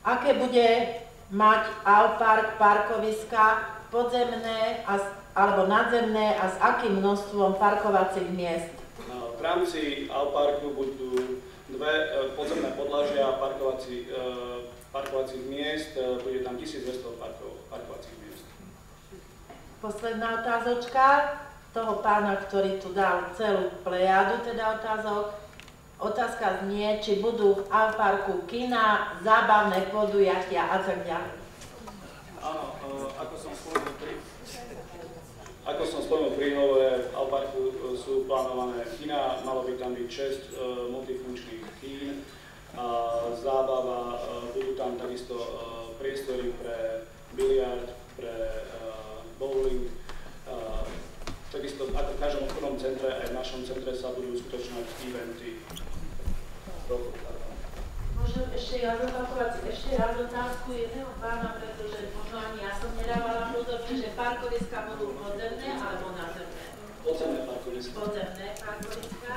Aké bude mať Alpark parkoviska podzemné alebo nadzemné a s akým množstvom parkovacích miest? V rámci Alparku budú dve podzemné podlažia parkovacích miest, bude tam 1200 parkovacích miest. Posledná otázočka toho pána, ktorý tu dal celú plejadu teda otázok. Otázka znie, či budú v Alparku kina, zábavné podujatia a tak ďalej. Áno, ako som spomenul pri hovore, v Alparku sú plánované kina, malo by tam byť 6 multifunkčných kín, zábava, budú tam takisto priestory pre biliard, pre bowling, takisto ako v každom obchodnom centre, aj v našom centre sa budú uskutočňovať eventy. Môžem ešte raz otázku jedného pána, pretože možno ani ja som nedávala pozor, čiže parkoviska budú podzemné alebo nadzemné? Podzemné parkoviska. Podzemné parkoviska.